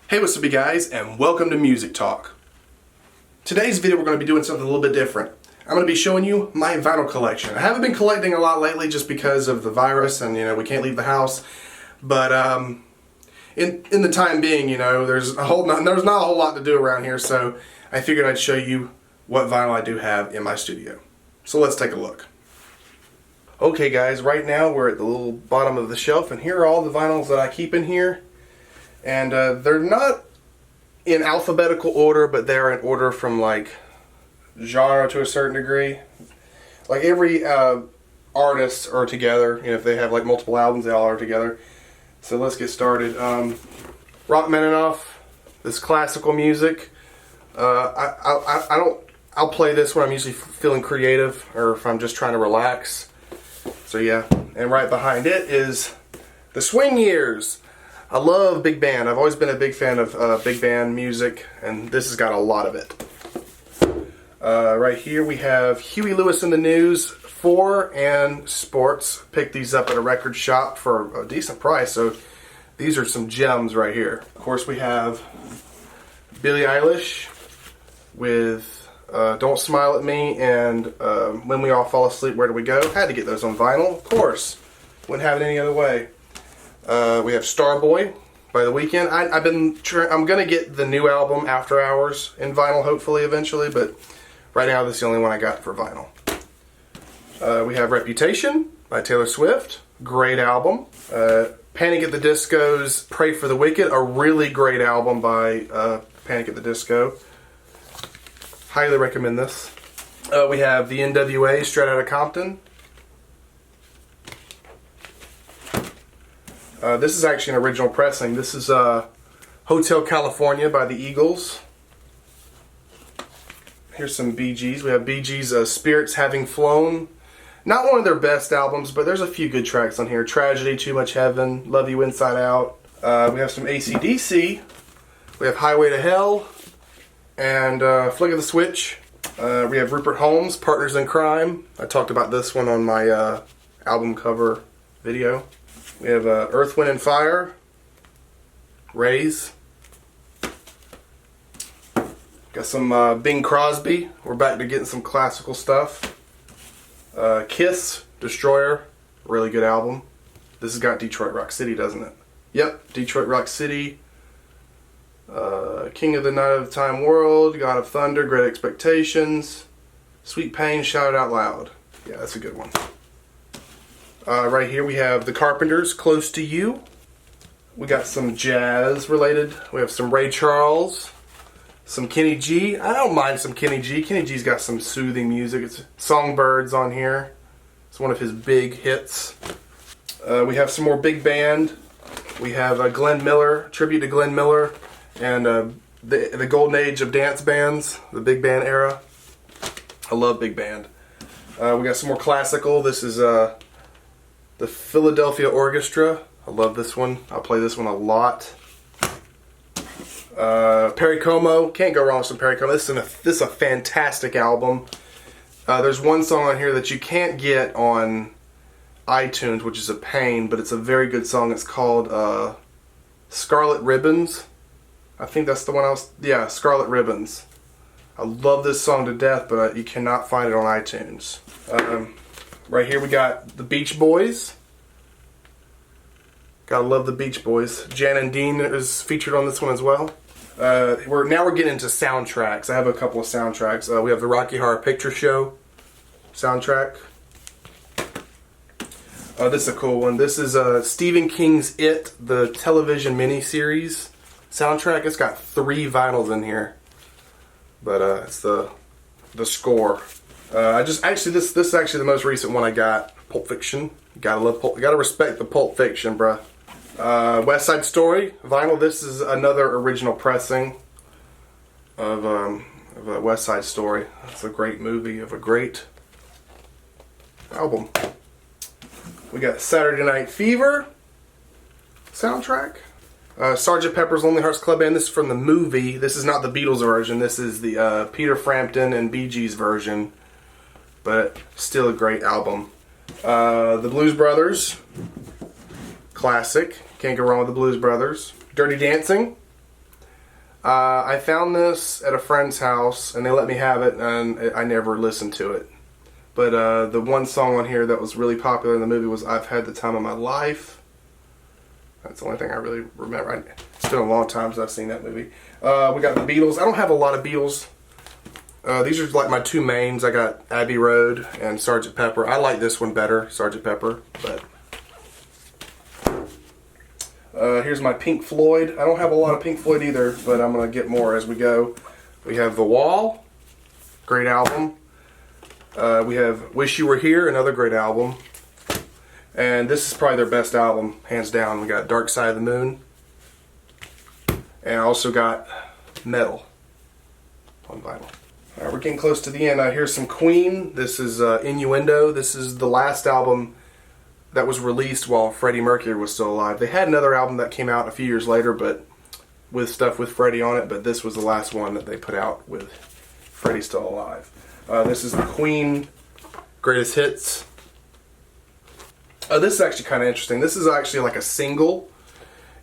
Hey, what's up you guys, and welcome to Music Talk. Today's video we're going to be doing something a little bit different. I'm going to be showing you my vinyl collection. I haven't been collecting a lot lately just because of the virus and we can't leave the house. But in the time being, there's not a whole lot to do around here, so I figured I'd show you what vinyl I do have in my studio. So let's take a look. Okay guys, right now we're at the little bottom of the shelf, and here are all the vinyls that I keep in here. And they're not in alphabetical order, but they're in order from like genre to a certain degree. Like every artist are together. If they have like multiple albums, they all are together. So let's get started. Rachmaninoff, this classical music. I'll play this when I'm usually feeling creative or if I'm just trying to relax. So yeah, and right behind it is the Swing Years. I love big band. I've always been a big fan of big band music, and this has got a lot of it. Right here we have Huey Lewis and the News 4 and Sports. Picked these up at a record shop for a decent price, so these are some gems right here. Of course we have Billie Eilish with Don't Smile at Me and When We All Fall Asleep, Where Do We Go? Had to get those on vinyl, of course. Wouldn't have it any other way. We have Starboy by The Weeknd. I'm gonna get the new album After Hours in vinyl, hopefully eventually, but right now this is the only one I got for vinyl. We have Reputation by Taylor Swift, great album. Panic at the Disco's Pray for the Wicked, a really great album by Panic at the Disco. Highly recommend this. We have the NWA, Straight Outta Compton. This is actually an original pressing. This is Hotel California by the Eagles. Here's some Bee Gees. We have Bee Gees' Spirits Having Flown. Not one of their best albums, but there's a few good tracks on here. Tragedy, Too Much Heaven, Love You Inside Out. We have some AC/DC. We have Highway to Hell and Flick of the Switch. We have Rupert Holmes, Partners in Crime. I talked about this one on my album cover video. We have Earth, Wind and Fire, Raise. Got some Bing Crosby. We're back to getting some classical stuff. Kiss, Destroyer, really good album. This has got Detroit Rock City, doesn't it? Yep, Detroit Rock City. King of the Night of the Time World, God of Thunder, Great Expectations. Sweet Pain, Shout It Out Loud. Yeah, that's a good one. Right here we have The Carpenters, Close to You. We got some jazz related. We have some Ray Charles, some Kenny G. I don't mind some Kenny G. Kenny G's got some soothing music. It's Songbirds on here. It's one of his big hits. We have some more big band. We have Glenn Miller, tribute to Glenn Miller, and the golden age of dance bands, the big band era. I love big band. We got some more classical. This is the Philadelphia Orchestra. I love this one. I'll play this one a lot. Perry Como. Can't go wrong with some Perry Como. This is a fantastic album. There's one song on here that you can't get on iTunes, which is a pain, but it's a very good song. It's called Scarlet Ribbons. I think that's the one yeah, Scarlet Ribbons. I love this song to death, but you cannot find it on iTunes. Right here we got the Beach Boys. Gotta love the Beach Boys. Jan and Dean is featured on this one as well. We're getting into soundtracks. I have a couple of soundtracks. We have the Rocky Horror Picture Show soundtrack. This is a cool one. This is Stephen King's It, the television miniseries soundtrack. It's got 3 vinyls in here, but it's the score. This is actually the most recent one I got. Pulp Fiction. Gotta respect the Pulp Fiction, bruh. West Side Story vinyl. This is another original pressing of West Side Story. It's a great movie of a great album. We got Saturday Night Fever soundtrack. Sgt. Pepper's Lonely Hearts Club Band. This is from the movie. This is not the Beatles version. This is the Peter Frampton and Bee Gees version. But still a great album. The Blues Brothers. Classic. Can't go wrong with the Blues Brothers. Dirty Dancing. I found this at a friend's house, and they let me have it, and I never listened to it. But the one song on here that was really popular in the movie was I've Had the Time of My Life. That's the only thing I really remember. It's been a long time since I've seen that movie. We got the Beatles. I don't have a lot of Beatles. These are like my two mains. I got Abbey Road and Sgt. Pepper. I like this one better, Sgt. Pepper. But here's my Pink Floyd. I don't have a lot of Pink Floyd either, but I'm going to get more as we go. We have The Wall, great album. We have Wish You Were Here, another great album. And this is probably their best album, hands down. We got Dark Side of the Moon. And I also got Metal on vinyl. Alright, we're getting close to the end. Here's some Queen. This is Innuendo. This is the last album that was released while Freddie Mercury was still alive. They had another album that came out a few years later, but with stuff with Freddie on it, but this was the last one that they put out with Freddie still alive. This is the Queen Greatest Hits. This is actually kind of interesting. This is actually like a single.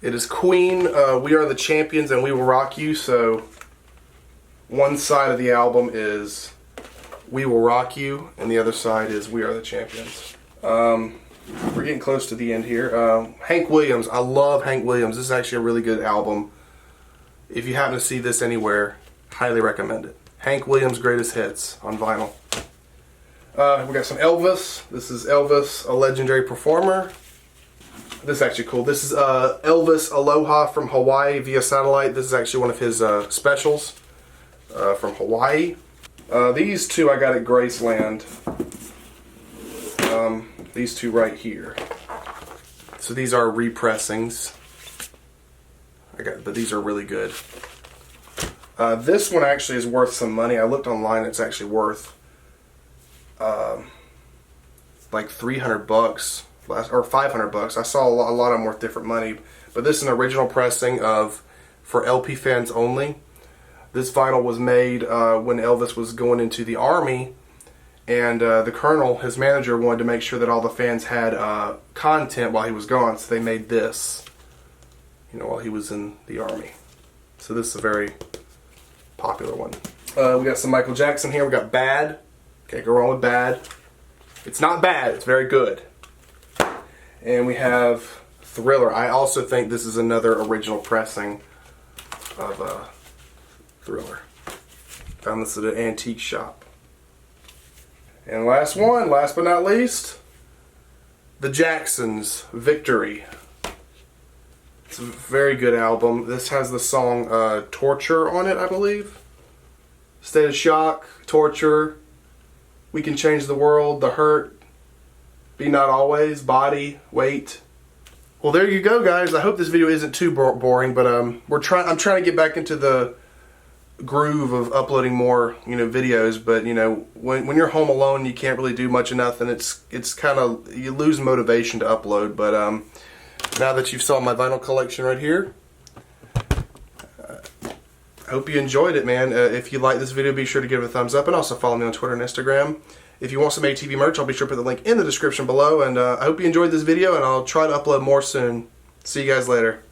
It is Queen, We Are the Champions and We Will Rock You. So one side of the album is We Will Rock You, and the other side is We Are the Champions. We're getting close to the end here. Hank Williams. I love Hank Williams. This is actually a really good album. If you happen to see this anywhere, highly recommend it. Hank Williams' Greatest Hits on vinyl. We got some Elvis. This is Elvis, a legendary performer. This is actually cool. This is Elvis Aloha from Hawaii via satellite. This is actually one of his specials from Hawaii. These two I got at Graceland. These two right here. So these are repressings. But these are really good. This one actually is worth some money. I looked online. It's actually worth like $300 or $500. I saw a lot of them worth different money, but this is an original pressing of for LP fans only. This vinyl was made when Elvis was going into the army, and the colonel, his manager, wanted to make sure that all the fans had content while he was gone, so they made this, while he was in the army. So this is a very popular one. We got some Michael Jackson here. We got Bad. Can't go wrong with Bad. It's not bad, it's very good. And we have Thriller. I also think this is another original pressing of Thriller. Found this at an antique shop. And last one, last but not least, The Jacksons, Victory. It's a very good album. This has the song Torture on it, I believe. State of Shock, Torture, We Can Change the World, The Hurt, Be Not Always, Body, Wait. Well, there you go, guys. I hope this video isn't too boring, but I'm trying to get back into the groove of uploading more, videos. But when you're home alone, you can't really do much of nothing. It's kind of, you lose motivation to upload. But now that you've saw my vinyl collection right here, I hope you enjoyed it, man. If you like this video, be sure to give it a thumbs up, and also follow me on Twitter and Instagram. If you want some ATV merch, I'll be sure to put the link in the description below. And I hope you enjoyed this video, and I'll try to upload more soon. See you guys later.